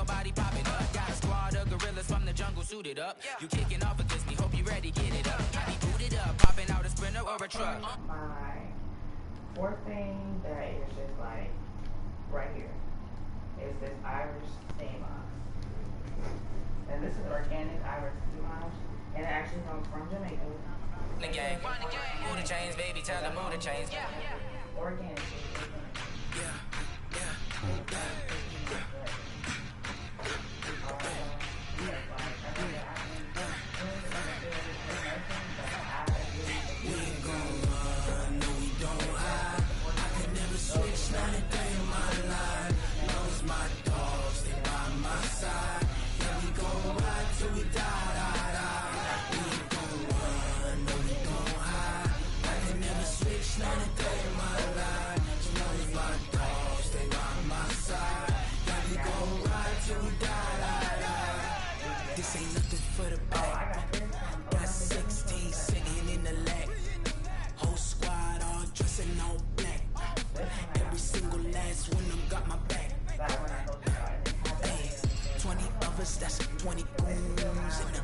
body popping up. Got a squad of gorillas from the jungle suited up. You kicking off against me, hope you ready, get it up. I be booted up, popping out a Sprinter or a truck. My fourth thing that is just like right here is this Irish steam ox. And this is organic Irish steam ox. And it actually comes from Jamaica. The gang. Move the chains, baby, tell them move the chains. Organic. This ain't nothing for the back. Got 16 sitting in the lag. Whole squad all dressing all black. Every single last one of them got my back. Hey, 20 of us, that's 20 goons. And the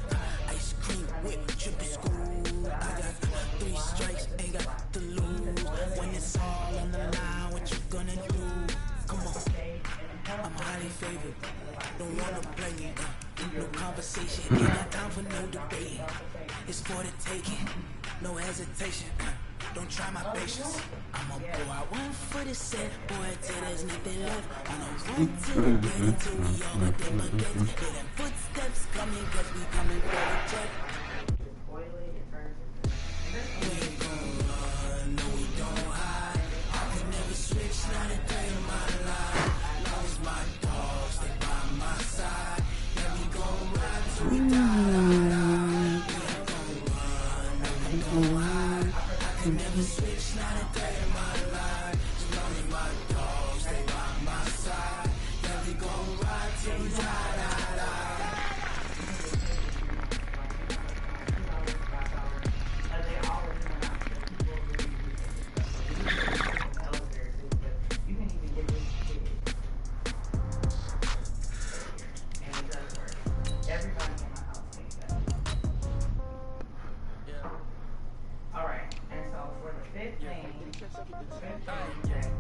ice cream whip, triple school. I got 3 strikes, ain't got to lose. When it's all on the line, what you gonna do? Come on, I'm highly favored. Don't wanna play me. No conversation, ain't got time for no debate. It's for the taking, no hesitation. Don't try my patience. I'ma pour out one for the set, boy, till there's nothing left. On a run to the gate until we all got them baguettes. Hear them footsteps coming, cause we coming for the jet. We ain't gon' run, no we don't hide. I can never switch, not a day in my life. Lost my dogs, they by my side. Yeah, we gon' ride till we die. We ain't gon' run, no we don't hide. I can never switch, not a day in my life. As long as my dogs, they by my side. Yeah, we gon' ride till we die.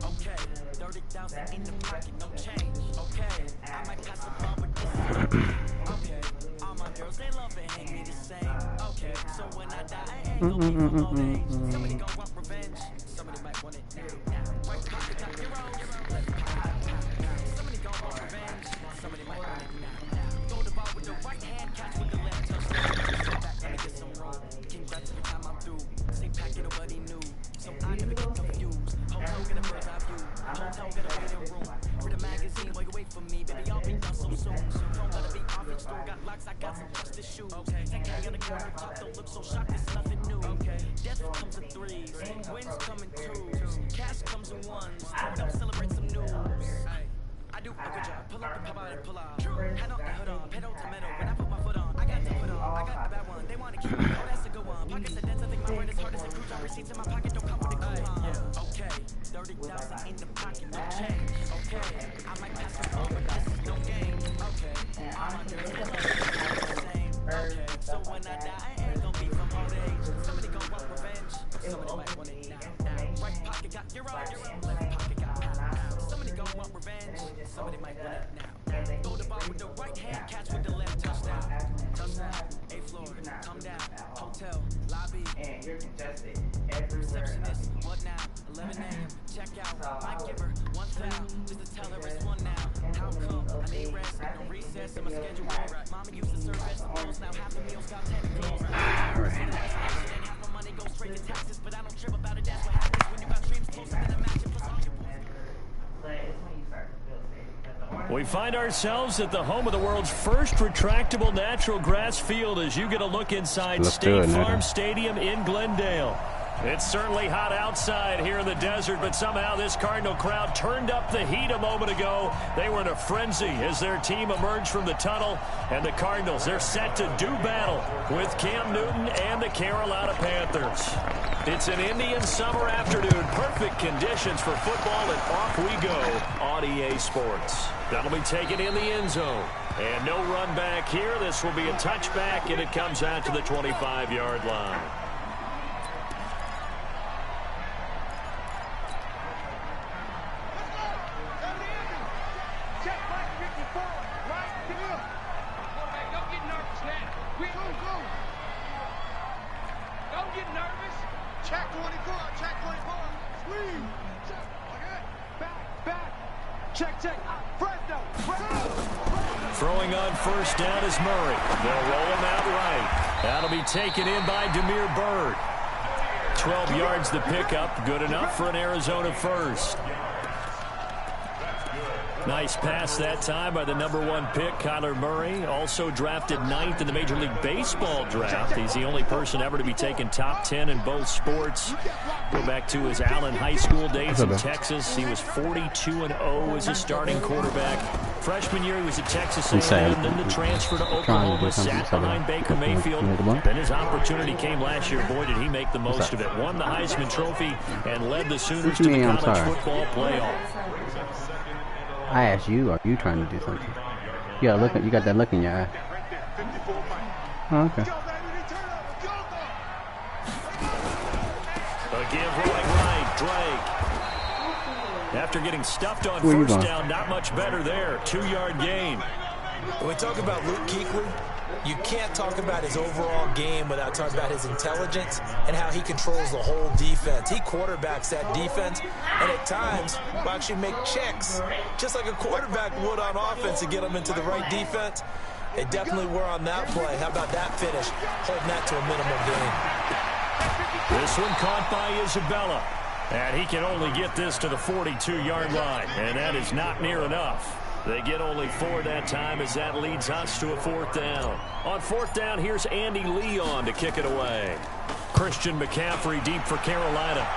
Okay, 30,000 in the pocket, no change. Okay, I might pass a bomb with this. Okay, all my girls, they love it, hang me the same. Okay, so when I die, I ain't gon' be from old age. Somebody gon' want revenge, somebody might want it now. Right pocket, top your own, left pocket. Somebody gon' want revenge, somebody might want it now. Throw the ball with the right hand, catch with the left touchdown. Step back, let me get some roll. Congrats every time I'm through. Say pack it, nobody knew. So I never get confused. Hotel get a bird's eye view. Hotel get a waiting room. Read a magazine while you wait for me. Baby, I'll be done so soon. Don't gotta be off each store. Got locks, I got some trusted shoes. Okay, 10K on the corner top. Don't look so shocked, it's nothing new. Okay, death comes in threes. Wins come in twos. Cash comes in ones. Don't celebrate some news. I do a good job. Pull up the pop out and pull out. Hand on the hood on. Pedal to metal. When I put my foot on, I got the foot on. I got the bad one. They wanna keep me. Oh, that's a good one. Pockets are dense. I think my brain is hard as a cruise. Receipts in my pocket don't come with a coupon. Okay, 30,000 in the pocket, no change. Okay, I might pass the phone, but this is no game. Okay, all my girls they love the same. Okay, so when I die, I ain't gon' be from old age. Somebody gon' want revenge. Somebody might want it now. Right pocket got your own. Left pocket got pound. Somebody gon' want revenge. Somebody might want it now. Throw the ball with the right hand, catch with the left touchdown. Touchdown, 8th floor, come down, hotel, lobby. And you're congested everywhere. Receptionist, what now? 11 a.m. Check out. My giver, 1 foul. Just to tell her it's 1 now. How come? I need rest. No recess in my schedule. Mama used to serve vegetables. Now half the meals got tentacles. Half my money goes straight to taxes, but I don't trip about it. That's what happens when you got dreams closer than a match. Plus all your We find ourselves at the home of the world's first retractable natural grass field as you get a look inside State Farm Stadium in Glendale. It's certainly hot outside here in the desert, but somehow this Cardinal crowd turned up the heat a moment ago. They were in a frenzy as their team emerged from the tunnel, and the Cardinals, they're set to do battle with Cam Newton and the Carolina Panthers. It's an Indian summer afternoon, perfect conditions for football, and off we go on EA Sports. That'll be taken in the end zone. And no run back here. This will be a touchback, and it comes out to the 25-yard line. Throwing on first down is Murray. They'll roll him out right. That'll be taken in by Demir Bird. 12 yards the pickup. Good enough for an Arizona first. Nice pass that time by the #1 pick, Kyler Murray. Also drafted 9th in the Major League Baseball draft. He's the only person ever to be taken top 10 in both sports. Go back to his Allen High School days in Texas. He was 42-0 as a starting quarterback. Freshman year, he was at Texas A&M, then the transfer to Oklahoma, sat behind Baker Mayfield. Then his opportunity came last year. Boy, did he make the most of it. Won the Heisman Trophy and led the Sooners to the college football playoff. I asked you, are you trying to do something? You got that look in your eye. Oh, okay. A give right, Drake. After getting stuffed on first down, not much better there. 2-yard gain. When we talk about Luke Kuechly, you can't talk about his overall game without talking about his intelligence and how he controls the whole defense. He quarterbacks that defense, and at times will actually make checks, just like a quarterback would on offense to get them into the right defense. They definitely were on that play. How about that finish? Holding that to a minimum gain. This one caught by Isabella. And he can only get this to the 42-yard line, and that is not near enough. They get only 4 that time as that leads us to a 4th down. On 4th down, here's Andy Leon to kick it away. Christian McCaffrey deep for Carolina.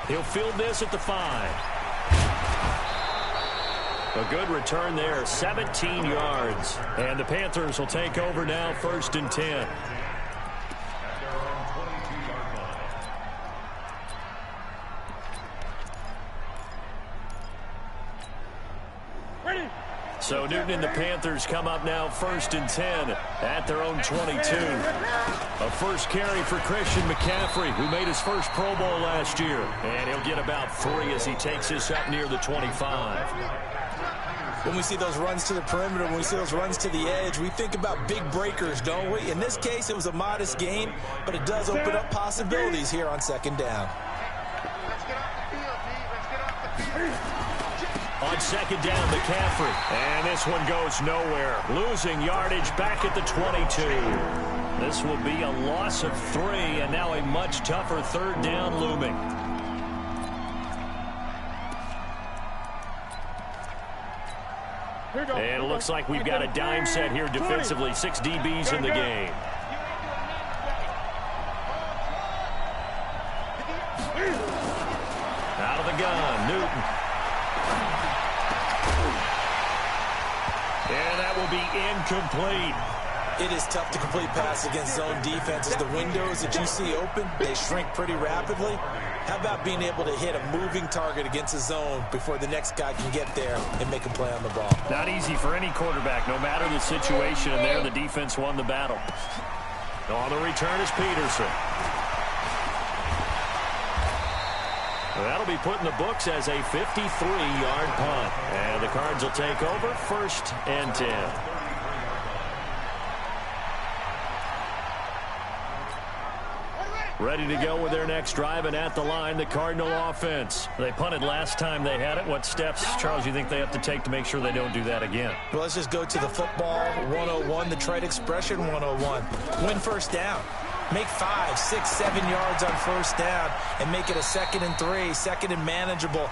He'll field this at the 5. A good return there, 17 yards. And the Panthers will take over now, 1st and 10. So Newton and the Panthers come up now 1st and 10 at their own 22. A first carry for Christian McCaffrey, who made his first Pro Bowl last year. And he'll get about 3 as he takes this up near the 25. When we see those runs to the perimeter, when we see those runs to the edge, we think about big breakers, don't we? In this case, it was a modest gain, but it does open up possibilities here on 2nd down. On 2nd down, McCaffrey. And this one goes nowhere. Losing yardage back at the 22. This will be a loss of 3, and now a much tougher 3rd down looming. And it looks like we've got a dime set here defensively. 6 DBs in the game. Out of the gun, Newton. And that will be incomplete. It is tough to complete pass against zone defenses. The windows that you see open, they shrink pretty rapidly. How about being able to hit a moving target against a zone before the next guy can get there and make a play on the ball? Not easy for any quarterback, no matter the situation. And there, the defense won the battle. On the return is Peterson. That'll be put in the books as a 53-yard punt. And the Cards will take over 1st and 10. Ready to go with their next drive, and at the line, the Cardinal offense. They punted last time they had it. What steps, Charles, you think they have to take to make sure they don't do that again? Well, let's just go to the football 101, the trade expression 101. Win 1st down. Make 5, 6, 7 yards on 1st down and make it a 2nd and 3, 2nd and manageable.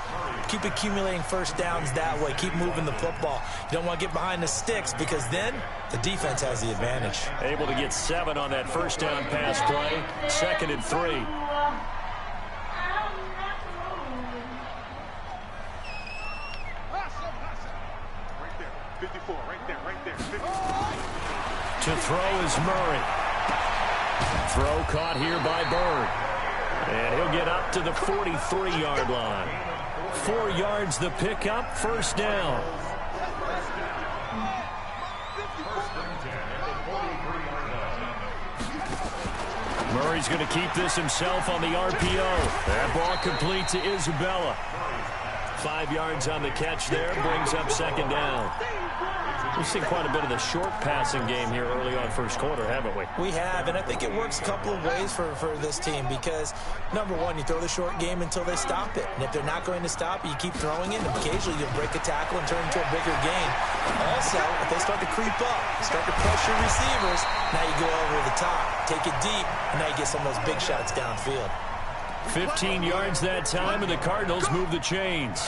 Keep accumulating 1st downs that way. Keep moving the football. You don't want to get behind the sticks because then the defense has the advantage. Able to get 7 on that 1st down pass play. 2nd and 3. Right there. 54, right there. 54. To throw is Murray. Throw caught here by Bird. And he'll get up to the 43-yard line. 4 yards the pickup, first down. Murray's going to keep this himself on the RPO. That ball complete to Isabella. 5 yards on the catch there, brings up second down. We've seen quite a bit of the short passing game here early on first quarter, haven't we? We have, and I think it works a couple of ways for this team because, number one, you throw the short game until they stop it. And if they're not going to stop it, you keep throwing it, and occasionally you'll break a tackle and turn into a bigger gain. Also, if they start to creep up, start to pressure receivers, now you go over the top, take it deep, and now you get some of those big shots downfield. 15 yards that time, and the Cardinals move the chains.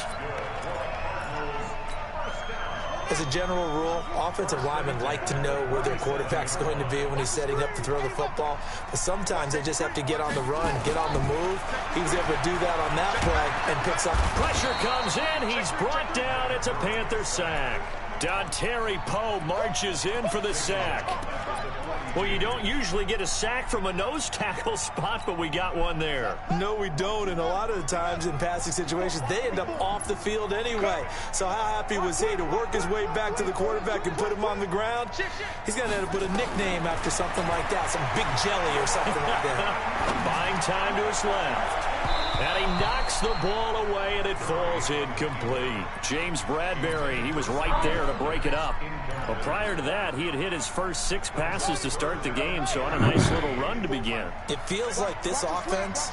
As a general rule, offensive linemen like to know where their quarterback's going to be when he's setting up to throw the football. But sometimes they just have to get on the run, get on the move. He was able to do that on that play and picks up. Pressure comes in. He's brought down. It's a Panther sack. Dontari Poe marches in for the sack. Well, you don't usually get a sack from a nose tackle spot, but we got one there. No, we don't, and a lot of the times in passing situations, they end up off the field anyway. So how happy was he to work his way back to the quarterback and put him on the ground? He's going to have to put a nickname after something like that, some big jelly or something like that. Buying time to his left. And he knocks the ball away, and it falls incomplete. James Bradbury, he was right there to break it up. But prior to that, he had hit his first 6 passes to start the game, so on a nice little run to begin. It feels like this offense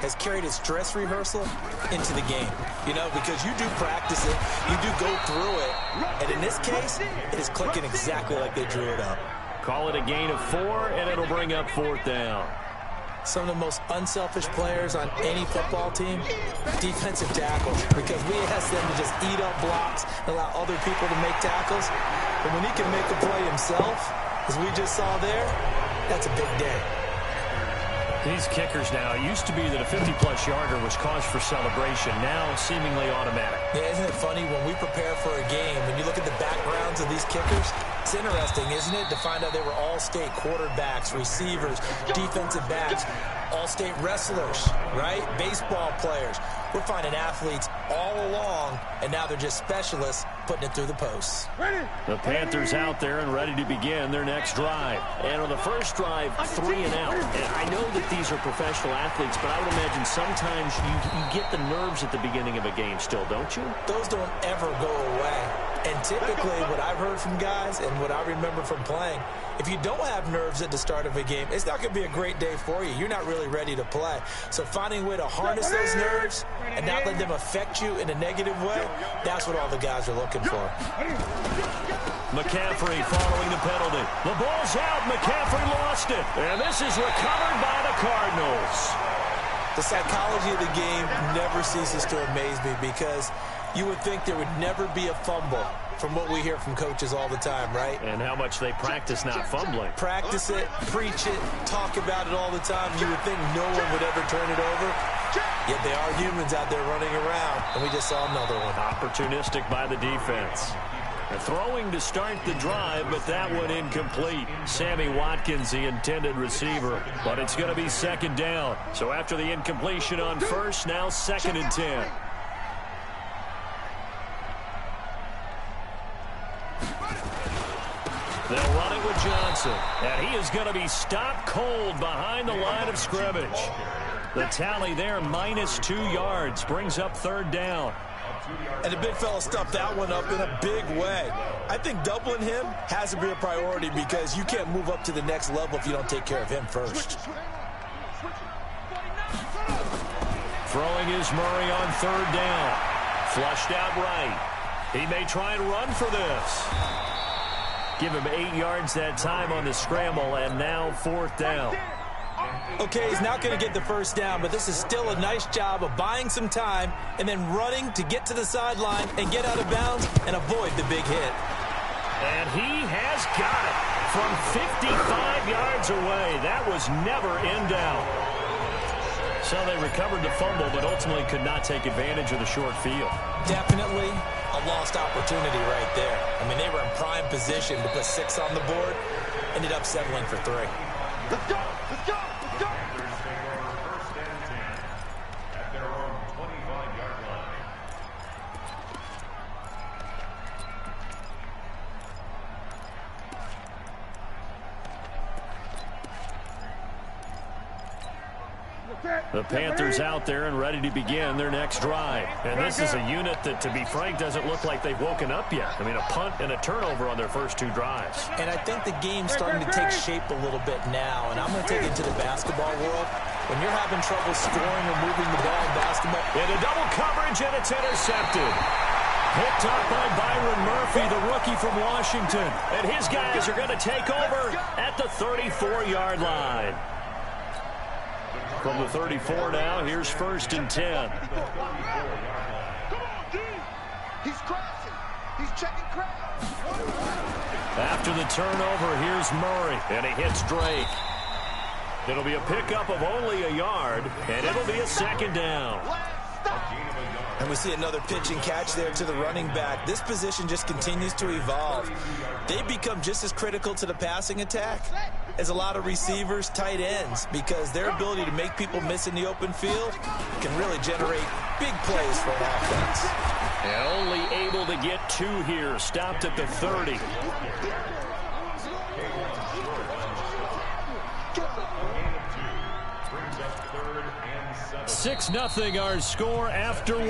has carried its dress rehearsal into the game. You know, because you do practice it, you do go through it, and in this case, it is clicking exactly like they drew it up. Call it a gain of 4, and it'll bring up 4th down. Some of the most unselfish players on any football team, defensive tackles, because we ask them to just eat up blocks and allow other people to make tackles. But when he can make a play himself, as we just saw there, that's a big day. These kickers now, it used to be that a 50-plus yarder was cause for celebration, now seemingly automatic. Yeah, isn't it funny when we prepare for a game, when you look at the backgrounds of these kickers, it's interesting, isn't it, to find out they were all-state quarterbacks, receivers, defensive backs, all-state wrestlers, right? Baseball players. We're finding athletes all along, and now they're just specialists putting it through the posts. The Panthers out there and ready to begin their next drive. And on the first drive, 3 and out. And I know that these are professional athletes, but I would imagine sometimes you get the nerves at the beginning of a game still, don't you? Those don't ever go away. And typically what I've heard from guys and what I remember from playing, if you don't have nerves at the start of a game, it's not going to be a great day for you. You're not really ready to play. So finding a way to harness those nerves and not let them affect you in a negative way, that's what all the guys are looking for. McCaffrey following the penalty. The ball's out. McCaffrey lost it. And this is recovered by the Cardinals. The psychology of the game never ceases to amaze me because you would think there would never be a fumble from what we hear from coaches all the time, right? And how much they practice not fumbling. Practice it, preach it, talk about it all the time. You would think no one would ever turn it over. Yet they are humans out there running around, and we just saw another one. Opportunistic by the defense. Throwing to start the drive, but that one incomplete. Sammy Watkins, the intended receiver, but it's going to be second down. So after the incompletion on first, now 2nd and 10. They'll run it with Johnson, and he is going to be stopped cold behind the line of scrimmage. The tally there, -2 yards, brings up 3rd down. And the big fella stuffed that one up in a big way. I think doubling him has to be a priority because you can't move up to the next level if you don't take care of him first. Throwing is Murray on 3rd down. Flushed out right. He may try and run for this. Give him 8 yards that time on the scramble, and now 4th down. Okay, he's not going to get the first down, but this is still a nice job of buying some time and then running to get to the sideline and get out of bounds and avoid the big hit. And he has got it from 55 yards away. That was never in doubt. So they recovered the fumble, but ultimately could not take advantage of the short field. Definitely a lost opportunity right there. I mean, they were in prime position to put 6 on the board, ended up settling for 3. Let's go! Let's go! Let's go! First and 10 at their own 25-yard line. The Panthers out there and ready to begin their next drive. And this is a unit that, to be frank, doesn't look like they've woken up yet. I mean, a punt and a turnover on their first 2 drives. And I think the game's starting to take shape a little bit now. And I'm going to take it to the basketball world. When you're having trouble scoring or moving the ball in basketball. Into double coverage, and it's intercepted. Picked up by Byron Murphy, the rookie from Washington. And his guys are going to take over at the 34-yard line. From the 34 now, here's 1st and 10. He's crashing. He's checking crash. After the turnover, here's Murray, and he hits Drake. It'll be a pickup of only a yard, and it'll be a 2nd down. And we see another pitch and catch there to the running back. This position just continues to evolve. They become just as critical to the passing attack as a lot of receivers, tight ends, because their ability to make people miss in the open field can really generate big plays for an offense. And only able to get 2 here, stopped at the 30. 6-0 our score after 1.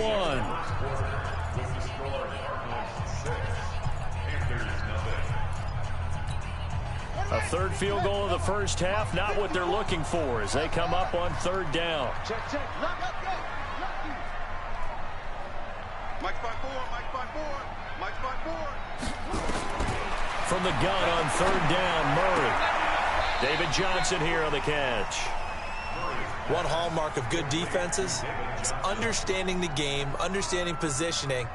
A 3rd field goal of the first half, not what they're looking for as they come up on 3rd down. From the gun on 3rd down, Murray. David Johnson here on the catch. One hallmark of good defenses is understanding the game, understanding positioning,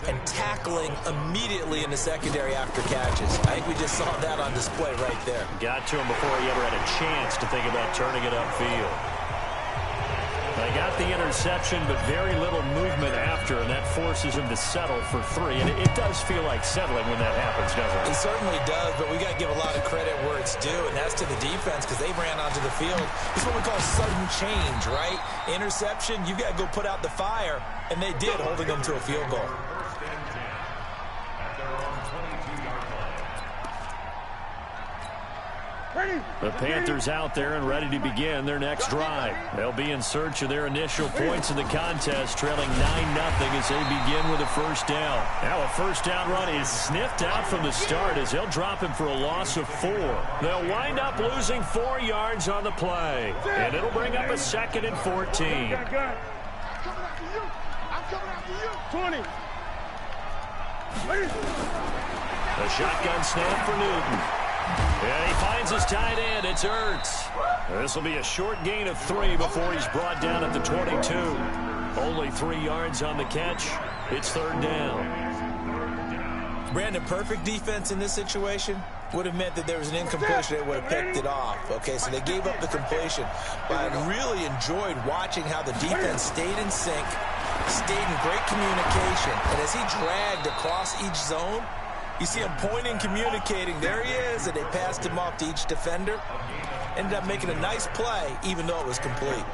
and tackling immediately in the secondary after catches. I think we just saw that on display right there. Got to him before he ever had a chance to think about turning it upfield. They got the interception, but very little movement after, and that forces him to settle for 3. And it does feel like settling when that happens, doesn't it? It certainly does, but we got to give a lot of credit where it's due, and that's to the defense because they ran onto the field. It's what we call sudden change, right? Interception, you've got to go put out the fire, and they did, holding them to a field goal. The Panthers out there and ready to begin their next drive. They'll be in search of their initial points in the contest, trailing 9-0 as they begin with a 1st down. Now a 1st down run is sniffed out from the start as they'll drop him for a loss of 4. They'll wind up losing 4 yards on the play, and it'll bring up a 2nd and 14. I'm coming after you. 20. A shotgun snap for Newton. And he finds his tight end. It's Ertz. This will be a short gain of 3 before he's brought down at the 22. Only 3 yards on the catch. It's 3rd down. Brandon, perfect defense in this situation would have meant that there was an incompletion. They would have picked it off. Okay, so they gave up the completion. But I really enjoyed watching how the defense stayed in sync, stayed in great communication. And as he dragged across each zone, you see him pointing, communicating. There he is, and they passed him off to each defender. Ended up making a nice play, even though it was complete.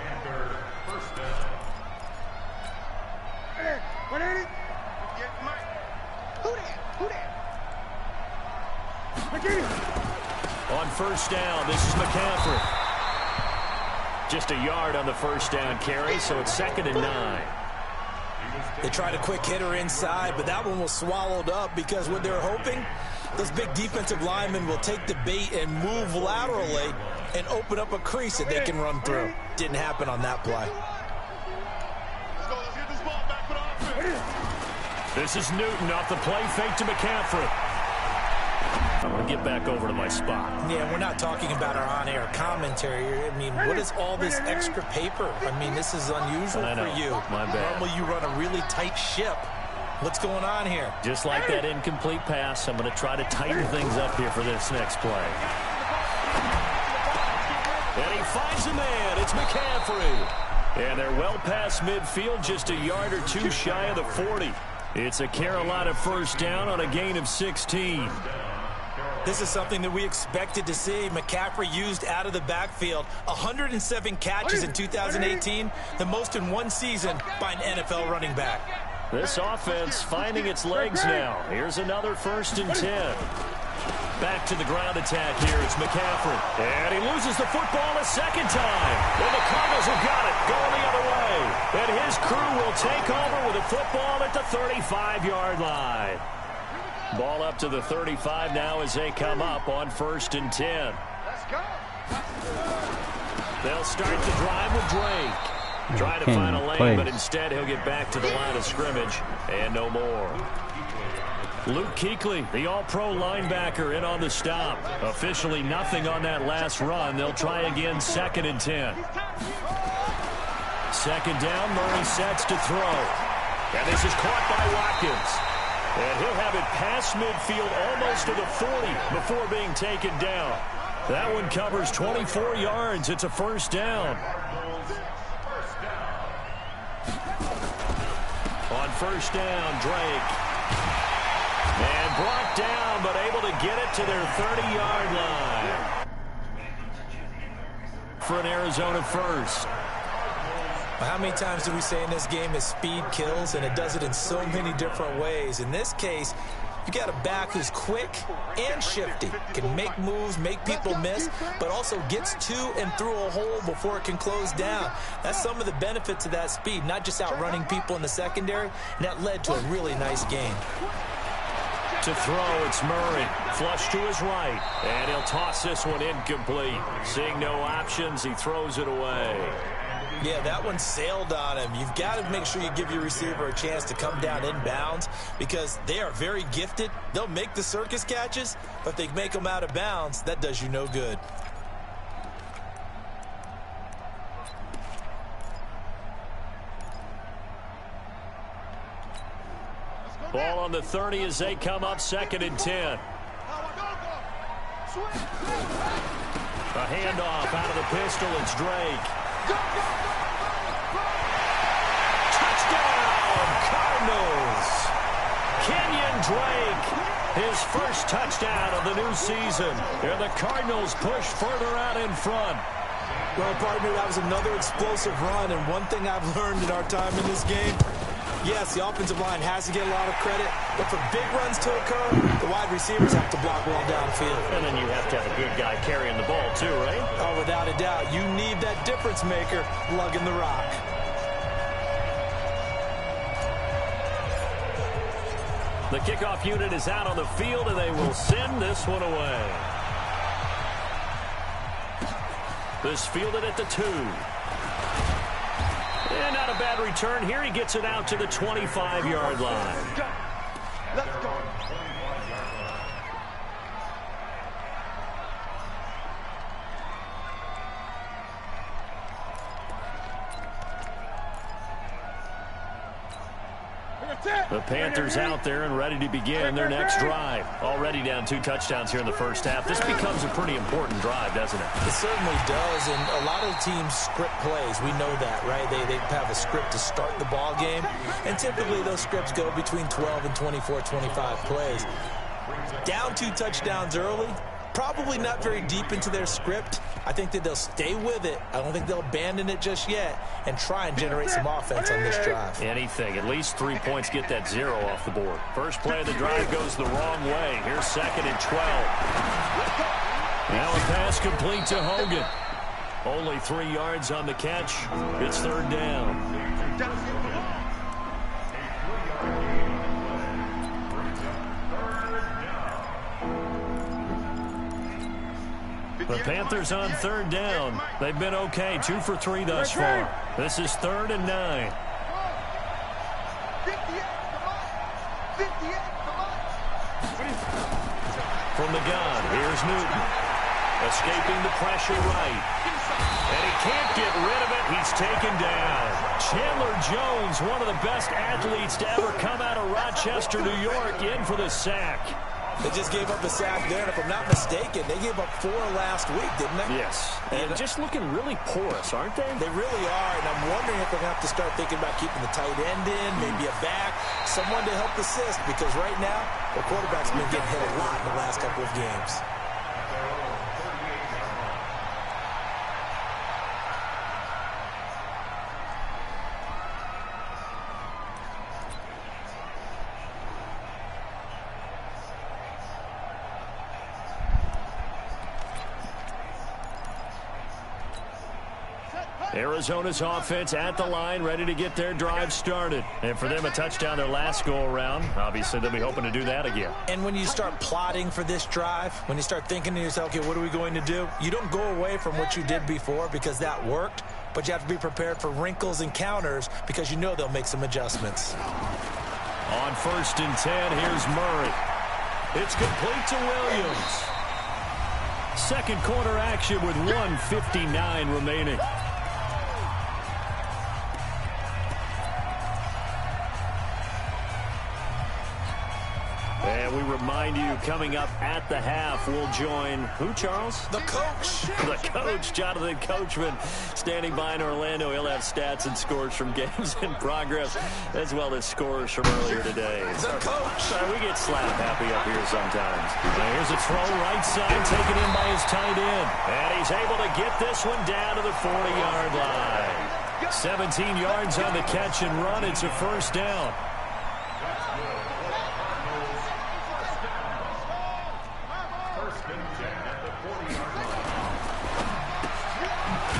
On 1st down, this is McCaffrey. Just a yard on the 1st down carry, so it's 2nd and 9. They tried a quick hitter inside, but that one was swallowed up because what they're hoping, those big defensive linemen will take the bait and move laterally and open up a crease that they can run through. Didn't happen on that play. Let's get this ball back for the offense. This is Newton off the play fake to McCaffrey. I'm going to get back over to my spot. Yeah, we're not talking about our on-air commentary. I mean, what is all this extra paper? I mean, this is unusual for you. My bad. Normally you run a really tight ship. What's going on here? Just like that incomplete pass, I'm going to try to tighten things up here for this next play. And he finds a man. It's McCaffrey. And they're well past midfield, just a yard or 2 shy of the 40. It's a Carolina 1st down on a gain of 16. This is something that we expected to see. McCaffrey used out of the backfield. 107 catches in 2018, the most in one season by an NFL running back. This offense finding its legs now. Here's another 1st and 10. Back to the ground attack here. It's McCaffrey. And he loses the football a second time. And the Cardinals have got it going the other way. And his crew will take over with the football at the 35-yard line. Ball up to the 35 now as they come up on 1st and 10. Let's go. They'll start the drive with Drake. Trying to find a lane, but instead he'll get back to the line of scrimmage and no more. Luke Kuechly, the all-pro linebacker, in on the stop. Officially nothing on that last run. They'll try again 2nd and 10. 2nd down, Murray sets to throw. And this is caught by Watkins. And he'll have it past midfield almost to the 40 before being taken down. That one covers 24 yards. It's a 1st down. On 1st down, Drake. And brought down, but able to get it to their 30-yard line. For an Arizona 1st. How many times do we say in this game is speed kills, and it does it in so many different ways. In this case, you got a back who's quick and shifty, can make moves, make people miss, but also gets to and through a hole before it can close down. That's some of the benefits of that speed, not just outrunning people in the secondary, and that led to a really nice game. To throw, it's Murray. Flush to his right. And he'll toss this one incomplete. Seeing no options, he throws it away. Yeah, that one sailed on him. You've got to make sure you give your receiver a chance to come down inbounds because they are very gifted. They'll make the circus catches, but if they make them out of bounds, that does you no good. Ball on the 30 as they come up 2nd and 10. A handoff out of the pistol. It's Drake. Touchdown, Cardinals. Kenyon Drake, his 1st touchdown of the new season. And the Cardinals push further out in front. Well, partner, that was another explosive run, and one thing I've learned in our time in this game, yes, the offensive line has to get a lot of credit, but for big runs to occur, the wide receivers have to block well downfield. And then you have to have a good guy carrying the ball too, right? Oh, without a doubt. You need that difference maker lugging the rock. The kickoff unit is out on the field, and they will send this one away. This fielded at the 2. And not a bad return here. He gets it out to the 25-yard line. Let's go. The Panthers out there and ready to begin their next drive. Already down 2 touchdowns here in the first half. This becomes a pretty important drive, doesn't it? It certainly does, and a lot of teams script plays. We know that, right? They have a script to start the ball game, and typically those scripts go between 12 and 24, 25 plays. Down 2 touchdowns early, probably not very deep into their script. I think that they'll stay with it. I don't think they'll abandon it just yet and try and generate some offense on this drive. Anything. At least 3 points get that 0 off the board. First play of the drive goes the wrong way. Here's 2nd and 12. Now a pass complete to Hogan. Only 3 yards on the catch. It's 3rd down. The Panthers on 3rd down. They've been okay. 2 for 3 thus far. This is 3rd and 9. From the gun, here's Newton. Escaping the pressure right. And he can't get rid of it. He's taken down. Chandler Jones, one of the best athletes to ever come out of Rochester, New York, in for the sack. They just gave up a sack there, and if I'm not mistaken, they gave up 4 last week, didn't they? Yes. And just looking really porous, aren't they? They really are, and I'm wondering if they're going to have to start thinking about keeping the tight end in, maybe a back, someone to help assist, because right now, the quarterback's been getting hit a lot in the last couple of games. Arizona's offense at the line, ready to get their drive started. And for them, a touchdown their last go-around. Obviously, they'll be hoping to do that again. And when you start plotting for this drive, when you start thinking to yourself, okay, what are we going to do? You don't go away from what you did before because that worked, but you have to be prepared for wrinkles and counters because you know they'll make some adjustments. On 1st and 10, here's Murray. It's complete to Williams. Second quarter action with 1:59 remaining. And we remind you, coming up at the half, we'll join who, Charles? The coach. The coach, Jonathan Coachman, standing by in Orlando. He'll have stats and scores from games in progress, as well as scores from earlier today. The coach. Sorry, we get slap happy up here sometimes. Now here's a throw right side, taken in by his tight end. And he's able to get this one down to the 40-yard line. 17 yards on the catch and run. It's a first down.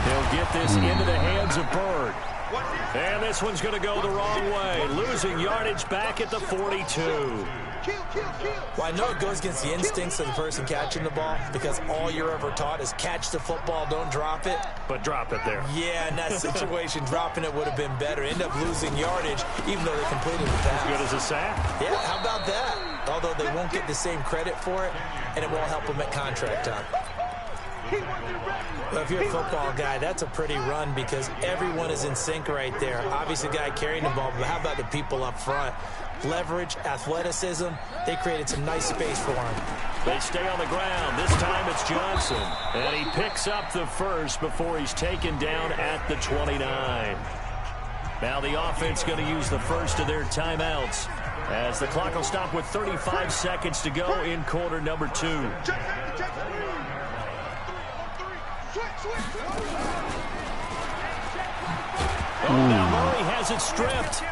He'll get this into the hands of Bird. And this one's going to go the wrong way. Losing yardage back at the 42. Well, I know it goes against the instincts of the person catching the ball because all you're ever taught is catch the football, don't drop it. But drop it there. Yeah, in that situation, dropping it would have been better. End up losing yardage, even though they completed the pass. As good as a sack. Yeah, how about that? Although they won't get the same credit for it, and it won't help them at contract time. Well, if you're a football guy, that's a pretty run because everyone is in sync right there. Obviously, the guy carrying the ball, but how about the people up front? Leverage, athleticism, they created some nice space for him. They stay on the ground. This time it's Johnson. And he picks up the first before he's taken down at the 29. Now the offense going to use the first of their timeouts as the clock will stop with 35 seconds to go in quarter number 2. Now Murray has it stripped.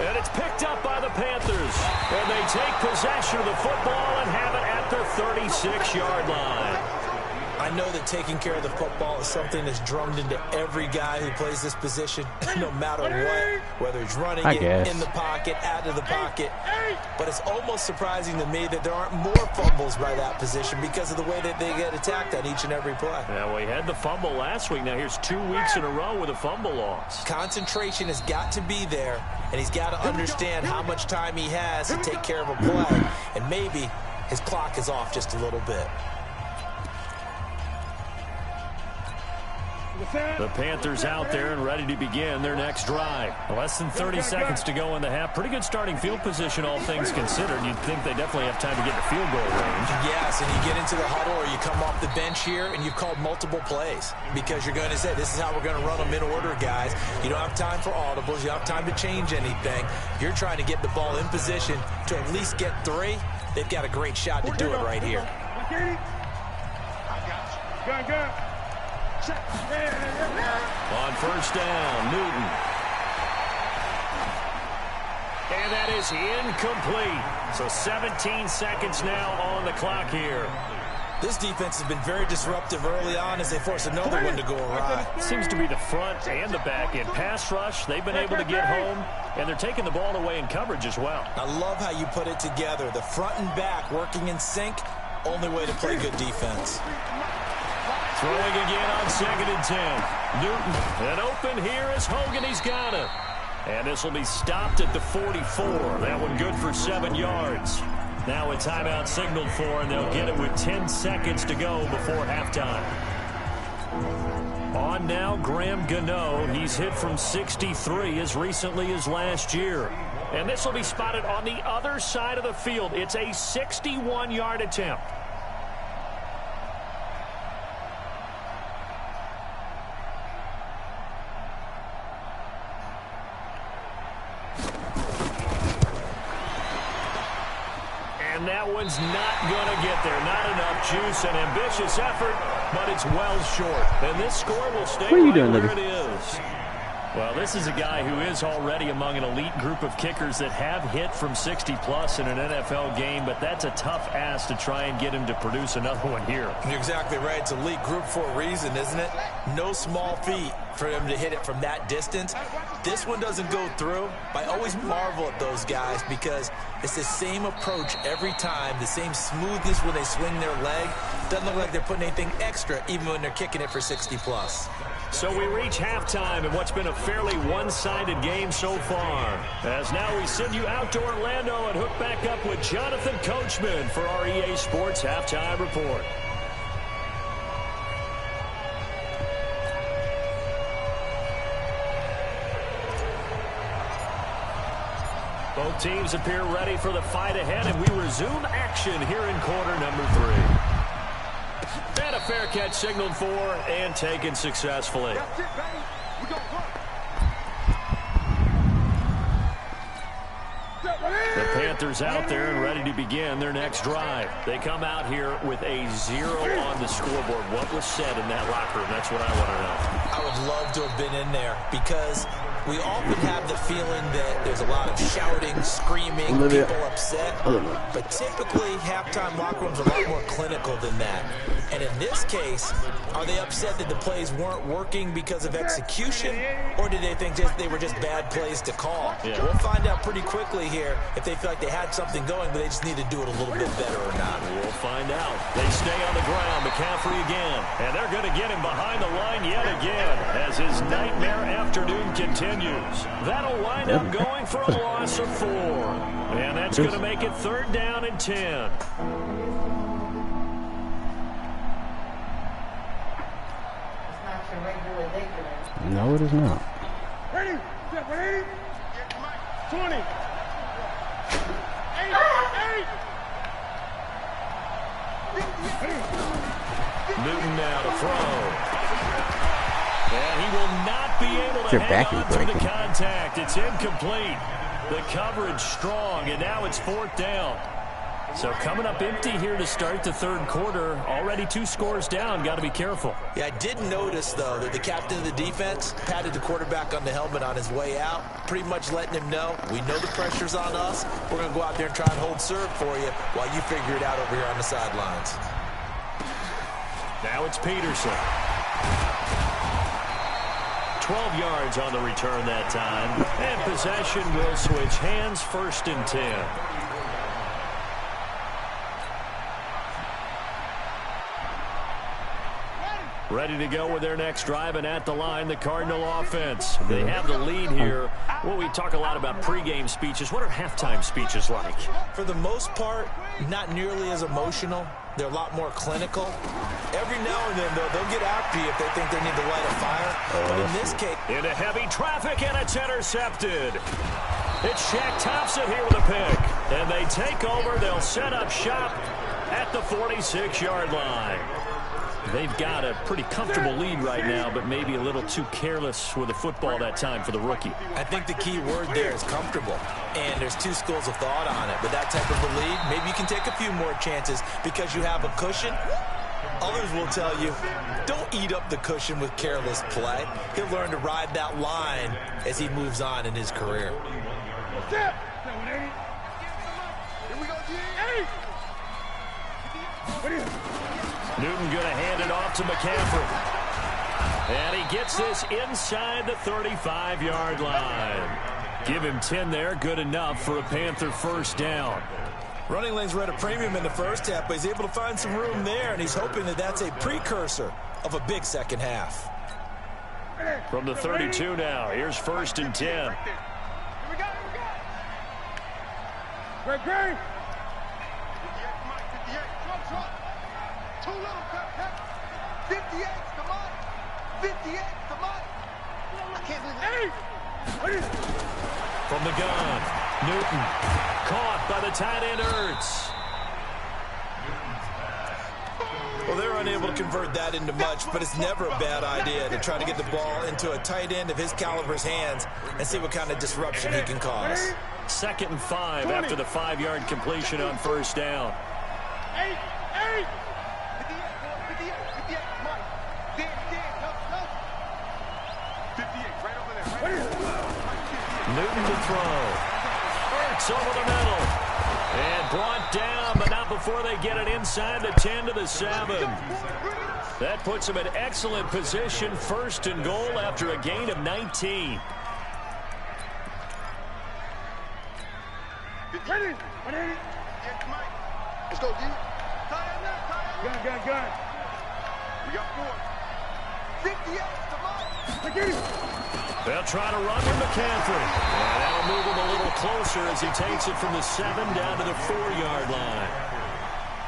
And it's picked up by the Panthers. And they take possession of the football and have it at their 36-yard line. I know that taking care of the football is something that's drummed into every guy who plays this position, no matter what, whether he's running it, in the pocket, out of the pocket. But it's almost surprising to me that there aren't more fumbles by that position because of the way that they get attacked on each and every play. Yeah, we had the fumble last week. Now here's 2 weeks in a row with a fumble loss. Concentration has got to be there, and he's got to understand how much time he has to take care of a play, and maybe his clock is off just a little bit. The Panthers out there and ready to begin their next drive. Less than 30 seconds to go in the half. Pretty good starting field position, all things considered. You'd think they definitely have time to get the field goal range. Yes, and you get into the huddle or you come off the bench here and you've called multiple plays because you're going to say, this is how we're going to run them in order, guys. You don't have time for audibles. You don't have time to change anything. You're trying to get the ball in position to at least get 3. They've got a great shot to do it right here. Go. On first down, Newton. And that is incomplete. So 17 seconds now on the clock here. This defense has been very disruptive early on as they force another one to go awry. Seems to be the front and the back end. Pass rush, they've been able to get home, and they're taking the ball away in coverage as well. I love how you put it together. The front and back working in sync, only way to play good defense. Throwing again on 2nd and 10. Newton, and open here is Hogan. He's got it. And this will be stopped at the 44. That one good for 7 yards. Now a timeout signaled for, and they'll get it with 10 seconds to go before halftime. On now, Graham Gano. He's hit from 63 as recently as last year. And this will be spotted on the other side of the field. It's a 61-yard attempt. And that one's not going to get there. Not enough juice. An ambitious effort, but it's well short. And this score will stay right where it is. Well, this is a guy who is already among an elite group of kickers that have hit from 60-plus in an NFL game, but that's a tough ask to try and get him to produce another one here. You're exactly right. It's elite group for a reason, isn't it? No small feat for him to hit it from that distance. This one doesn't go through. I always marvel at those guys because it's the same approach every time, the same smoothness when they swing their leg. Doesn't look like they're putting anything extra even when they're kicking it for 60-plus. So we reach halftime in what's been a fairly one-sided game so far. As now we send you out to Orlando and hook back up with Jonathan Coachman for our EA Sports Halftime Report. Both teams appear ready for the fight ahead, and we resume action here in quarter number 3. And a fair catch signaled for and taken successfully. The Panthers out there and ready to begin their next drive. They come out here with a 0 on the scoreboard. What was said in that locker room? That's what I want to know. I would love to have been in there because we often have the feeling that there's a lot of shouting, screaming, people upset. But typically, halftime locker rooms are a lot more clinical than that. And in this case, are they upset that the plays weren't working because of execution, or did they think they were just bad plays to call? Yeah. We'll find out pretty quickly here if they feel like they had something going, but they just need to do it a little bit better or not. We'll find out. They stay on the ground. McCaffrey again. And they're going to get him behind the line yet again as his nightmare afternoon continues. That'll wind up going for a loss of 4. And that's going to make it 3rd down and 10. No, it is not. Ready? Ready? 20. 8. Newton now to throw. And he will not be able to hang on to the contact. It's incomplete. The coverage strong, and now it's 4th down. So coming up empty here to start the 3rd quarter. Already 2 scores down. Got to be careful. Yeah, I did notice, though, that the captain of the defense patted the quarterback on the helmet on his way out, pretty much letting him know, we know the pressure's on us. We're going to go out there and try and hold serve for you while you figure it out over here on the sidelines. Now it's Peterson. 12 yards on the return that time. And possession will switch hands, 1st and 10. Ready to go with their next drive, and at the line, the Cardinal offense. They have the lead here. Well, we talk a lot about pregame speeches. What are halftime speeches like? For the most part, not nearly as emotional. They're a lot more clinical. Every now and then, though, they'll get after you if they think they need to light a fire. But in this case... Into heavy traffic, and it's intercepted. It's Shaq Thompson here with a pick. And they take over. They'll set up shop at the 46-yard line. They've got a pretty comfortable lead right now, but maybe a little too careless with the football that time for the rookie. I think the key word there is comfortable, and there's 2 schools of thought on it. With that type of a lead, maybe you can take a few more chances because you have a cushion. Others will tell you, don't eat up the cushion with careless play. He'll learn to ride that line as he moves on in his career. Here we go, G. Newton going to hand it off to McCaffrey. And he gets this inside the 35-yard line. Give him 10 there. Good enough for a Panther 1st down. Running lanes were at a premium in the first half, but he's able to find some room there, and he's hoping that that's a precursor of a big second half. From the 32 now, here's 1st and 10. Here we go. Great. 2 little cut. 58, come on. 58, come on. I can't believe it. From the gun, Newton caught by the tight end Ertz. Well, they're unable to convert that into much, but it's never a bad idea to try to get the ball into a tight end of his caliber's hands and see what kind of disruption he can cause. 2nd and 5 after the 5-yard completion on 1st down. 8. 58, come on. 58, right over there. Newton to throw. It's over the middle. And brought down, but not before they get it inside the 10 to the 7. That puts them in excellent position, 1st and goal after a gain of 19. Ready? Let's go, D. Gun. We got 4. 58 to Mike. They'll try to run with McCaffrey. And that'll move him a little closer as he takes it from the 7 down to the 4-yard line.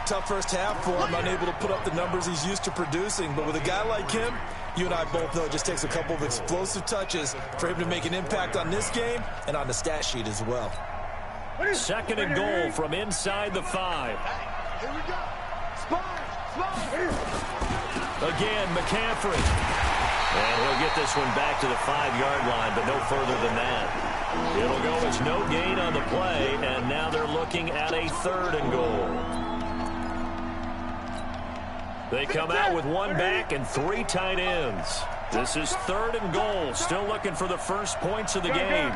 Tough first half for him, unable to put up the numbers he's used to producing. But with a guy like him, you and I both know it just takes a couple of explosive touches for him to make an impact on this game and on the stat sheet as well. 2nd and goal from inside the 5. Here we go. Spine. Again, McCaffrey. And he'll get this one back to the 5-yard line, but no further than that. It'll go as no gain on the play, and now they're looking at a 3rd and goal. They come out with 1 back and 3 tight ends. This is 3rd and goal, still looking for the first points of the game.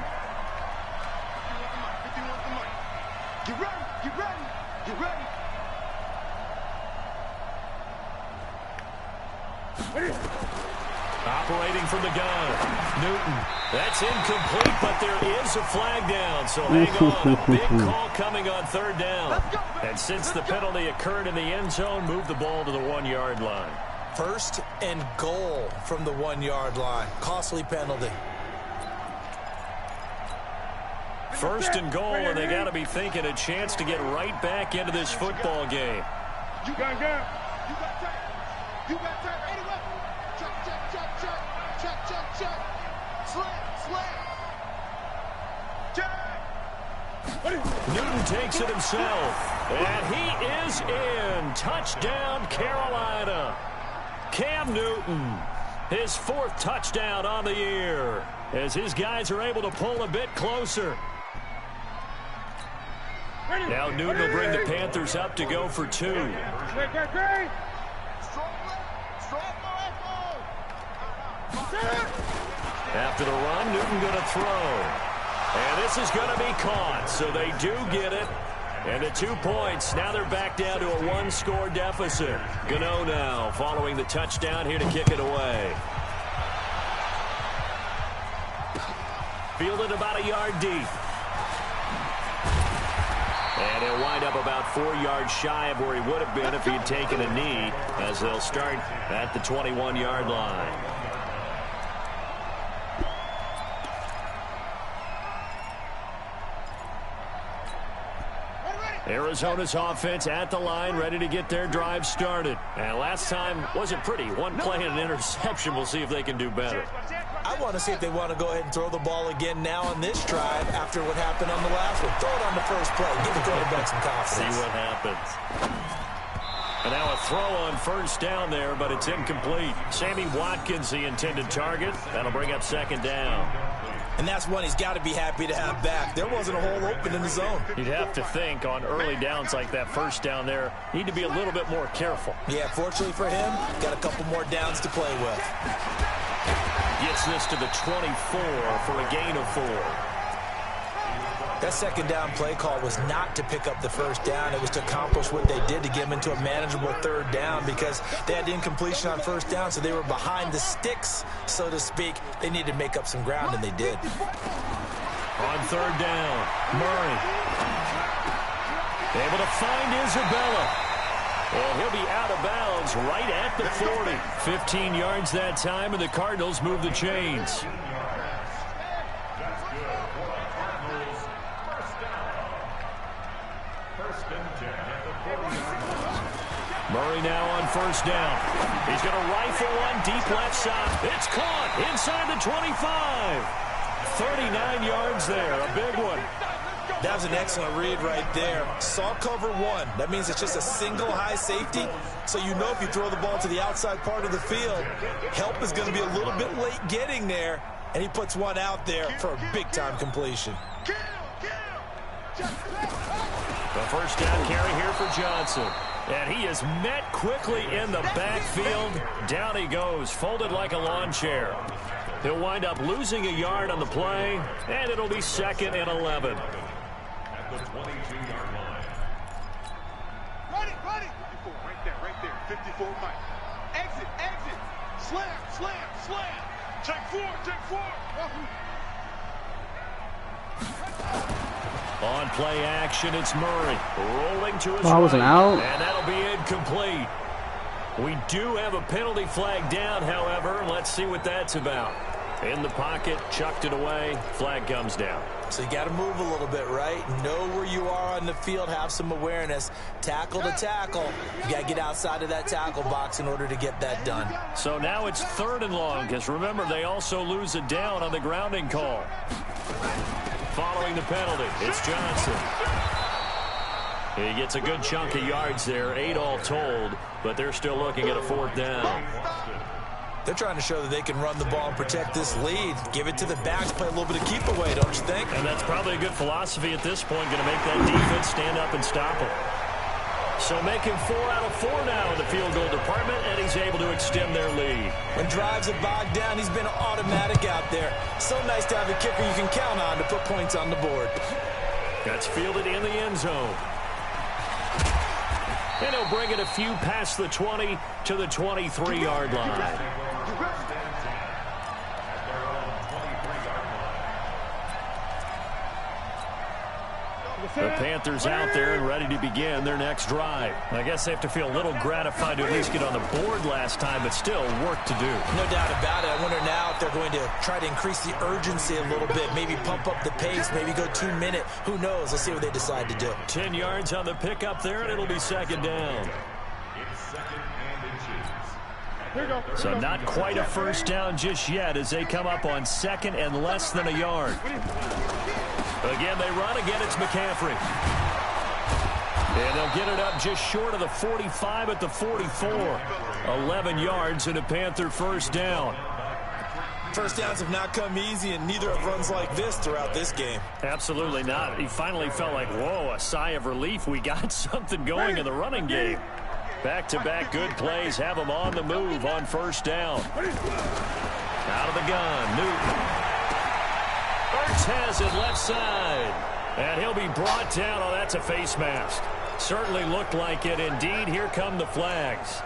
Get ready. Operating from the gun, Newton. That's incomplete, but there is a flag down, so hang on. A big call coming on 3rd down. And since the penalty occurred in the end zone, move the ball to the 1-yard line. 1st and goal from the 1-yard line. Costly penalty. 1st and goal, and they got to be thinking a chance to get right back into this football game. You got time. Anyway. Check. Slam. Check. Newton takes it himself, and he is in. Touchdown, Carolina. Cam Newton, his 4th touchdown on the year, as his guys are able to pull a bit closer. Now Newton will bring the Panthers up to go for 2. After the run, Newton going to throw. And this is going to be caught, so they do get it. And the 2 points, now they're back down to a 1-score deficit. Gano now following the touchdown here to kick it away. Fielded about a yard deep. And he'll wind up about 4 yards shy of where he would have been if he had taken a knee, as they'll start at the 21-yard line. Arizona's offense at the line, ready to get their drive started. And last time wasn't pretty. 1 play and an interception. We'll see if they can do better. I want to see if they want to go ahead and throw the ball again now on this drive after what happened on the last one. Throw it on the first play. Give the quarterback some confidence. See what happens. And now a throw on 1st down there, but it's incomplete. Sammy Watkins, the intended target. That'll bring up 2nd down. And that's one he's got to be happy to have back. There wasn't a hole open in the zone. You'd have to think on early downs like that 1st down there, need to be a little bit more careful. Yeah, fortunately for him, got a couple more downs to play with. Gets this to the 24 for a gain of 4. That 2nd down play call was not to pick up the 1st down. It was to accomplish what they did to get them into a manageable 3rd down because they had incompletion on 1st down, so they were behind the sticks, so to speak. They needed to make up some ground, and they did. On 3rd down, Murray. Able to find Isabella. And he'll be out of bounds right at the 40. 15 yards that time, and the Cardinals move the chains. Murray now on 1st down. He's going to rifle one deep left side. It's caught inside the 25. 39 yards there, a big one. That was an excellent read right there. Saw cover 1. That means it's just a single high safety. So you know if you throw the ball to the outside part of the field, help is going to be a little bit late getting there. And he puts one out there for a big-time completion. The 1st down carry here for Johnson. And he is met quickly in the backfield. Down he goes, folded like a lawn chair. He'll wind up losing a yard on the play, and it'll be 2nd and 11. At the 22-yard line. Ready. 54, right there. 54, Mike. Exit. Slam. Check four. On play action, it's Murray rolling to his I wasn't out. and that'll be incomplete. We do have a penalty flag down, however. Let's see what that's about. In the pocket, chucked it away, flag comes down. So you got to move a little bit, right? Know where you are on the field, have some awareness. Tackle to tackle. You got to get outside of that tackle box in order to get that done. So now it's 3rd and long, because remember, they also lose a down on the grounding call. Following the penalty, it's Johnson. He gets a good chunk of yards there, 8 all told, but they're still looking at a 4th down. They're trying to show that they can run the ball and protect this lead. Give it to the backs, play a little bit of keep away, don't you think? And that's probably a good philosophy at this point, going to make that defense stand up and stop them. So making 4 out of 4 now in the field goal department, and he's able to extend their lead. When drives are bogged down, he's been automatic out there. So nice to have a kicker you can count on to put points on the board. That's fielded in the end zone. And he'll bring it a few past the 20 to the 23-yard line. The Panthers out there and ready to begin their next drive. I guess they have to feel a little gratified to at least get on the board last time, but still work to do. No doubt about it. I wonder now if they're going to try to increase the urgency a little bit, maybe pump up the pace, maybe go 2 minute. Who knows? Let's see what they decide to do. 10 yards on the pickup there, and it'll be 2nd down. So not quite a 1st down just yet as they come up on 2nd and less than a yard. Again, they run. Again, it's McCaffrey. And they'll get it up just short of the 45 at the 44. 11 yards and a Panther 1st down. 1st downs have not come easy, and neither have runs like this throughout this game. Absolutely not. He finally felt like, whoa, a sigh of relief. We got something going in the running game. Back-to-back good plays have him on the move on 1st down. Out of the gun, Newton. Ertz has it left side. And he'll be brought down. Oh, that's a face mask. Certainly looked like it. Indeed, here come the flags.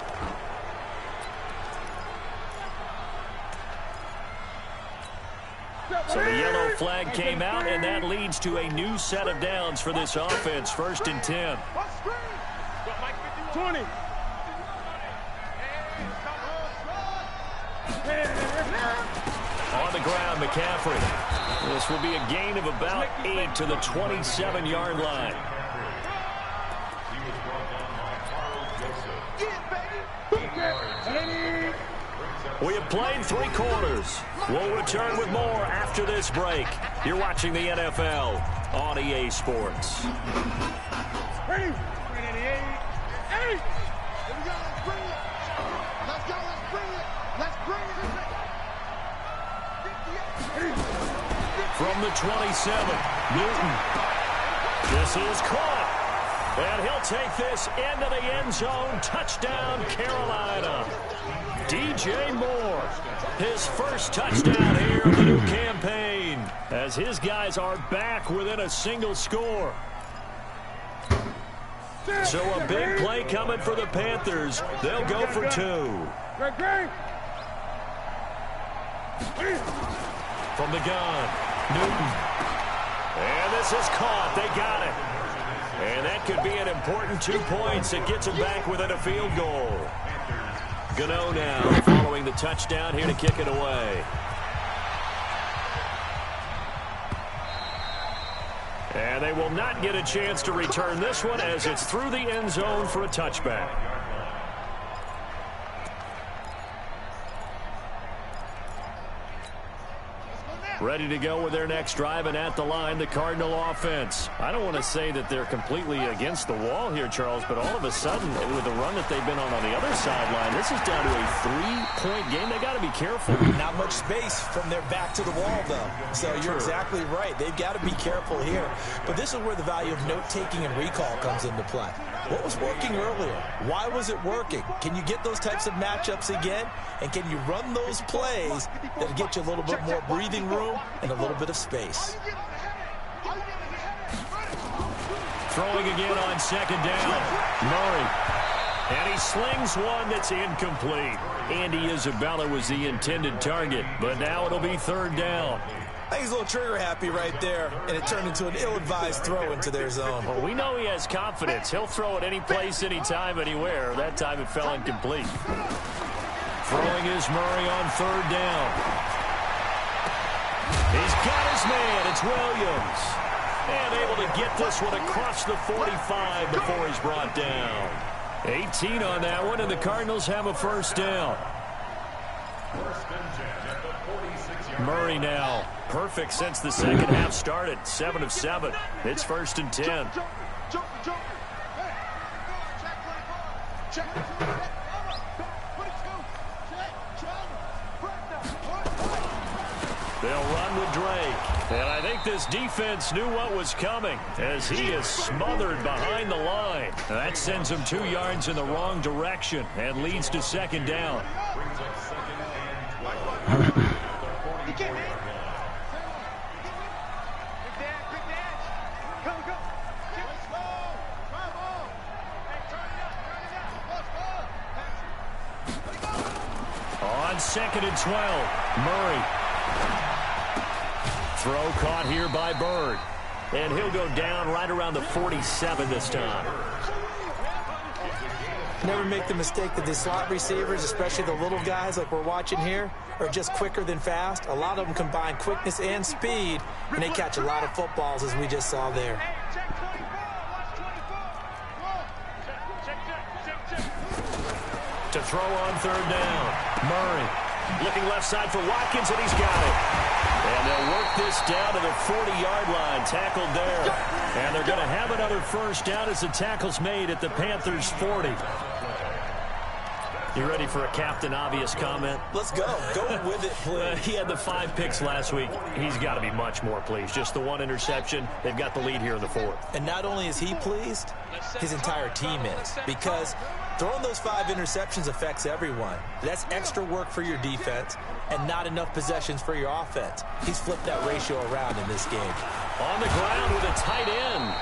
So the yellow flag came out, and that leads to a new set of downs for this offense. 1st and 10. 20. On the ground, McCaffrey. This will be a gain of about 8 to the 27-yard line. We have played 3 quarters. We'll return with more after this break. You're watching the NFL on EA Sports. Ready? 8. Let's bring it. From the 27, Newton. This is caught. And he'll take this into the end zone. Touchdown, Carolina. DJ Moore, his 1st touchdown here in the new campaign, as his guys are back within a single score. So a big play coming for the Panthers. They'll go for 2. From the gun, Newton. And this is caught. They got it. And that could be an important 2 points. It gets them back within a field goal. Gano now following the touchdown here to kick it away. And they will not get a chance to return this one as it's through the end zone for a touchback. Ready to go with their next drive, and at the line, the Cardinal offense. I don't want to say that they're completely against the wall here, Charles, but all of a sudden, with the run that they've been on the other sideline, this is down to a 3-point game. They got to be careful. Not much space from their back to the wall, though. So you're exactly right. They've got to be careful here. But this is where the value of note-taking and recall comes into play. What was working earlier? Why was it working? Can you get those types of matchups again? And can you run those plays that'll get you a little bit more breathing room and a little bit of space? Throwing again on second down. Murray. And he slings one that's incomplete. Andy Isabella was the intended target, but now it'll be third down. I think he's a little trigger happy right there, and it turned into an ill-advised throw into their zone. Well, we know he has confidence. He'll throw it any place, anytime, anywhere. That time it fell incomplete. Throwing is Murray on third down. He's got his man. It's Williams. And able to get this one across the 45 before he's brought down. 18 on that one, and the Cardinals have a first down. Murray now. Perfect since the second half started. 7 of 7. It's first and 10. They'll run with Drake. And I think this defense knew what was coming as he is smothered behind the line. That sends him 2 yards in the wrong direction and leads to second down. On second and 12, Murray. Throw caught here by Bird. And he'll go down right around the 47 this time. Never make the mistake that the slot receivers, especially the little guys like we're watching here, are just quicker than fast. A lot of them combine quickness and speed, and they catch a lot of footballs, as we just saw there. To throw on third down, Murray looking left side for Watkins, and he's got it. And they'll work this down to the 40-yard line, tackled there. And they're going to have another first down as the tackle's made at the Panthers' 40. You ready for a Captain Obvious comment? Let's go. Go with it, please. He had the 5 picks last week. He's got to be much more pleased. Just the 1 interception. They've got the lead here in the 4th. And not only is he pleased, his entire team is. Because throwing those 5 interceptions affects everyone. That's extra work for your defense and not enough possessions for your offense. He's flipped that ratio around in this game. On the ground with a tight end.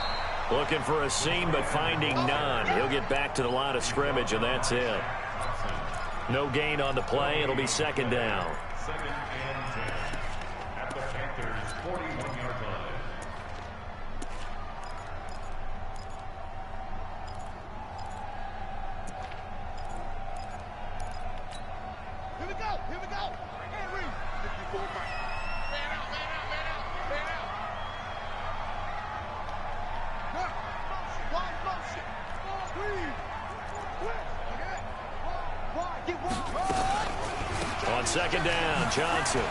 Looking for a seam, but finding none. He'll get back to the line of scrimmage, and that's it. No gain on the play. It'll be second down. Second and 10 at the Panthers' 41-yard line. Here we go. Here we go. Henry. 54 man out, man out, man out, man out. Motion, wide motion. Screen. Quick. Okay. Wide, get wide. On second down, Johnson.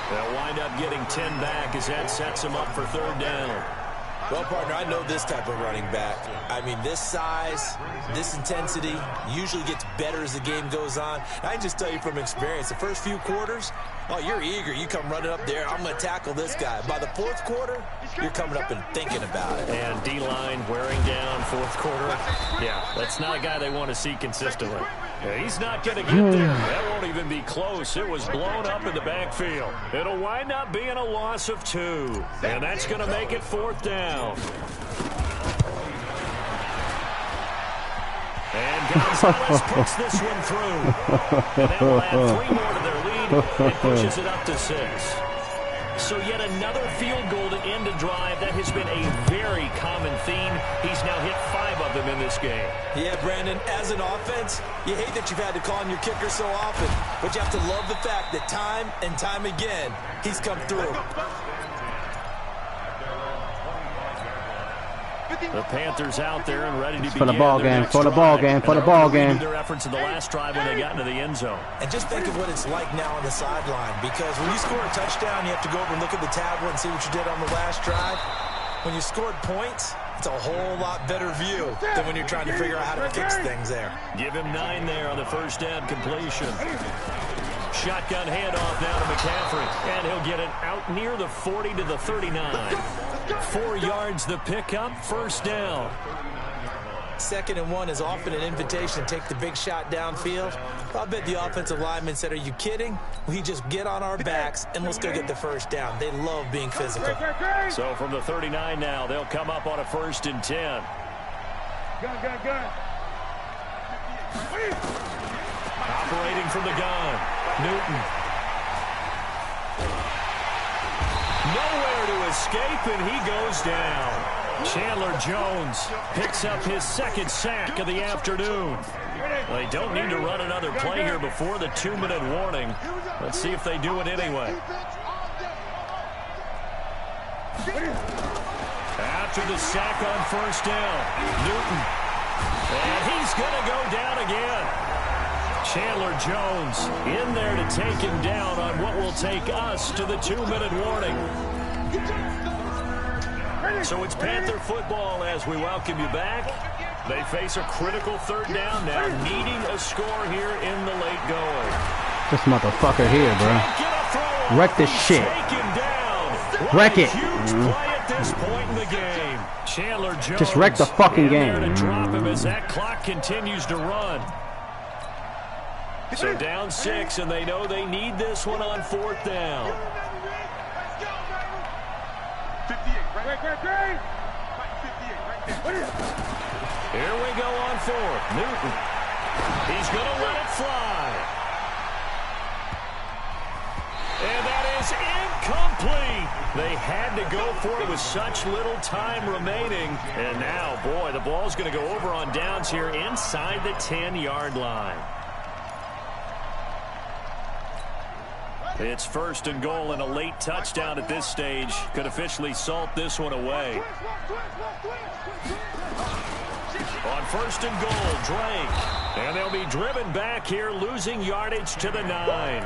They'll wind up getting 10 back as that sets them up for third down. Well, partner, I know this type of running back. I mean, this size, this intensity usually gets better as the game goes on. I can just tell you from experience, the first few quarters, oh, you're eager. You come running up there, I'm going to tackle this guy. By the 4th quarter, you're coming up and thinking about it. And D-line wearing down 4th quarter. Yeah, that's not a guy they want to see consistently. Yeah, he's not going to get there. That won't even be close. It was blown up in the backfield. It'll wind up being a loss of 2. And that's going to make it 4th down. And Gonzalez puts this one through. And that will add 3 more to their lead and pushes it up to 6. So yet another field goal to end a drive. That has been a very common theme. He's now hit 5 of them in this game. Yeah, Brandon, as an offense, you hate that you've had to call on your kicker so often, but you have to love the fact that time and time again, he's come through. The Panthers out there and ready to begin for the ball game, for the ball game, for the ball game. Their efforts in the last drive when they got into the end zone. And just think of what it's like now on the sideline, because when you score a touchdown, you have to go over and look at the tablet and see what you did on the last drive. When you scored points, it's a whole lot better view than when you're trying to figure out how to fix things there. Give him 9 there on the first down completion. Shotgun handoff now to McCaffrey, and he'll get it out near the 40 to the 39. 4 yards the pickup, first down. 2nd and 1 is often an invitation to take the big shot downfield. I bet the offensive lineman said, are you kidding? We just get on our backs and let's go get the first down. They love being physical. So from the 39 now, they'll come up on a 1st and 10. Gun. Operating from the gun, Newton. Nowhere to escape, and he goes down. Chandler Jones picks up his 2nd sack of the afternoon. They don't need to run another play here before the 2-minute warning. Let's see if they do it anyway. After the sack on 1st down, Newton. And he's going to go down again. Chandler Jones in there to take him down on what will take us to the 2-minute warning. So it's Panther football as we welcome you back. They face a critical 3rd down now, needing a score here in the late going. This motherfucker here, bro. Wreck this shit. Wreck it. Play at this point in the game. Chandler Jones just wreck the fucking game. To drop him as that clock continues to run. So down 6, and they know they need this one on 4th down. Here we go on 4th. Newton. He's going to let it fly. And that is incomplete. They had to go for it with such little time remaining. And now, boy, the ball's going to go over on downs here inside the 10-yard line. It's 1st and goal, and a late touchdown at this stage could officially salt this one away. On 1st and goal, Drake. And they'll be driven back here, losing yardage to the 9.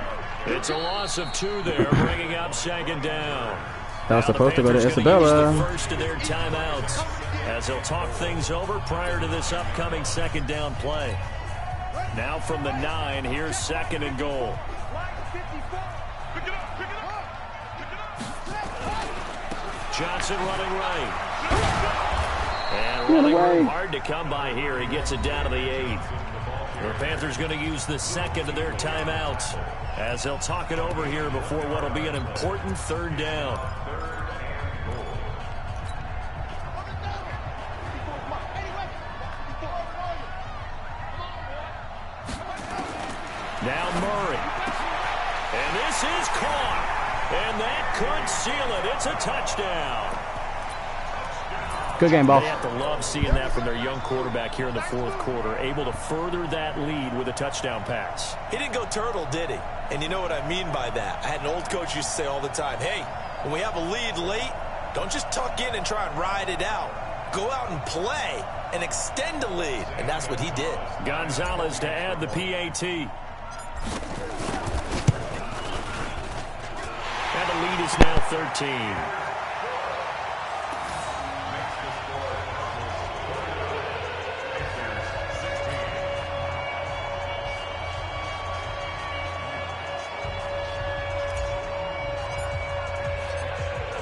It's a loss of 2 there, bringing up 2nd down. That was supposed to go to Isabella. The first of their timeouts as they'll talk things over prior to this upcoming 2nd down play. Now from the 9, here's 2nd and goal. Johnson running right. And running hard to come by here. He gets it down to the 8th. The Panthers going to use the 2nd of their timeouts as they'll talk it over here before what will be an important 3rd down. Now Murray. And this is caught. And that could seal it. It's a touchdown. Good game, boss. They have to love seeing that from their young quarterback here in the 4th quarter, able to further that lead with a touchdown pass. He didn't go turtle, did he? And you know what I mean by that. I had an old coach used to say all the time, hey, when we have a lead late, don't just tuck in and try and ride it out. Go out and play and extend the lead. And that's what he did. Gonzalez to add the PAT. And the lead is now 13.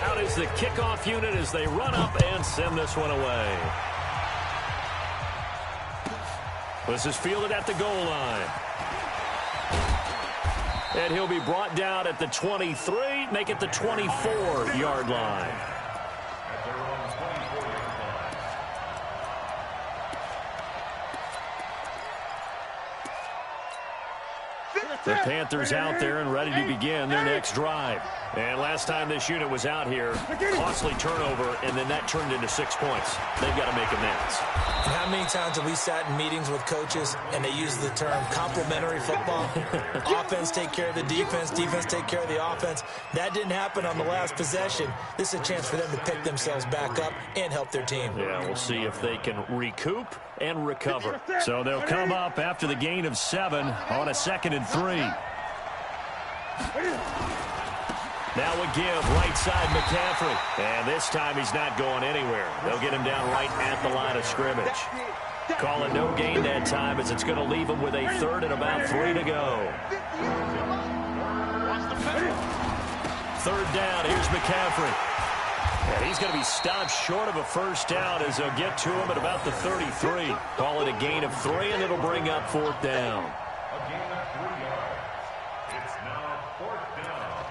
Out is the kickoff unit as they run up and send this one away. This is fielded at the goal line. And he'll be brought down at the 23, make it the 24-yard line. The Panthers out there and ready to begin their next drive. And last time this unit was out here, costly turnover, and then that turned into 6 points. They've got to make amends. And how many times have we sat in meetings with coaches and they use the term complementary football? Offense take care of the defense, defense take care of the offense. That didn't happen on the last possession. This is a chance for them to pick themselves back up and help their team. Yeah, we'll see if they can recoup and recover. So they'll come up after the gain of 7 on a 2nd and 3. Now a give, right side McCaffrey. And this time he's not going anywhere. They'll get him down right at the line of scrimmage. Call it no gain that time as it's going to leave him with a 3rd and about 3 to go. 3rd down, here's McCaffrey. And he's going to be stopped short of a first down as they'll get to him at about the 33. Call it a gain of 3, and it'll bring up 4th down. A gain of 3 yards. It's now 4th down.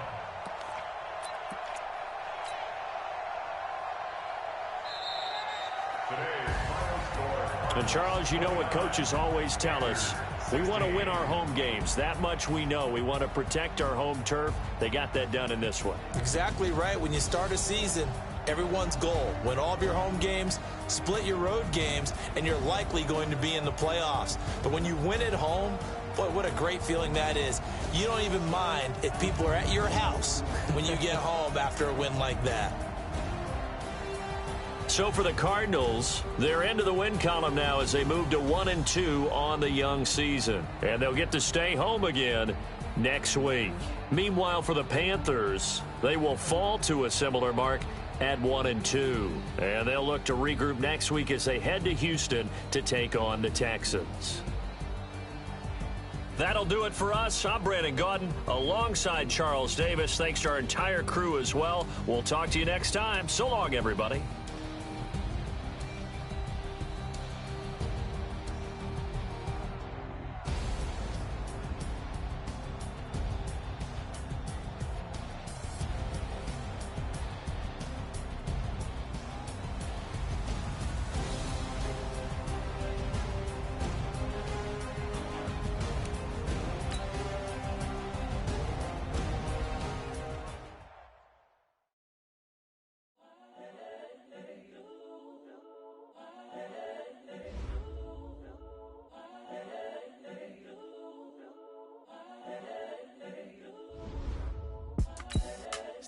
Today's final score. And Charles, you know what coaches always tell us. We want to win our home games. That much we know. We want to protect our home turf. They got that done in this one. Exactly right. When you start a season, everyone's goal: win all of your home games, split your road games, and you're likely going to be in the playoffs. But when you win at home, boy, what a great feeling that is. You don't even mind if people are at your house when you get home after a win like that. So for the Cardinals, they're into the win column now as they move to 1-2 on the young season. And they'll get to stay home again next week. Meanwhile, for the Panthers, they will fall to a similar mark at 1-2. And they'll look to regroup next week as they head to Houston to take on the Texans. That'll do it for us. I'm Brandon Gaudin alongside Charles Davis. Thanks to our entire crew as well. We'll talk to you next time. So long, everybody.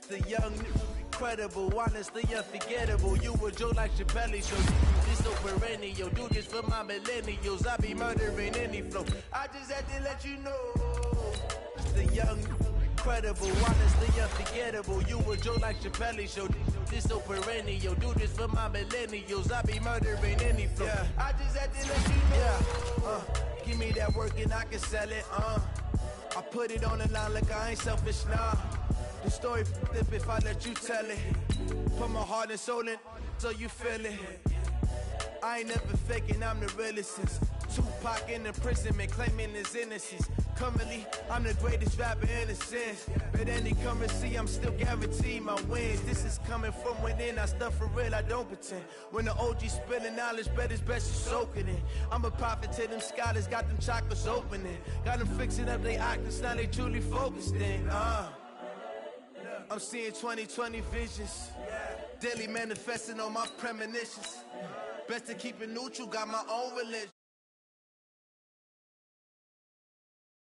The young, incredible, honestly unforgettable. You a joke like your belly show. This so perennial. Do this for my millennials. I be murdering any flow. I just had to let you know. The young, incredible, honestly unforgettable. You a joke like your belly show. This so perennial. Do this for my millennials. I be murdering any flow. Yeah. I just had to let you know. Yeah. Give me that work and I can sell it. I put it on the line like I ain't selfish, nah. The story flip if I let you tell it. Put my heart and soul in so you feel it. I ain't never faking, I'm the realest since Tupac in imprisonment, claiming his innocence. Currently, I'm the greatest rapper in a sense. But any currency, I'm still guaranteed my wins. This is coming from within, I stuff for real, I don't pretend. When the OG spilling knowledge, bet it's best you soak it in. I'm a prophet to them scholars, got them chakras opening. Got them fixing up they octaves, now they truly focused in. I'm seeing 2020 visions. Daily manifesting on my premonitions. Best to keep it neutral, got my own religion.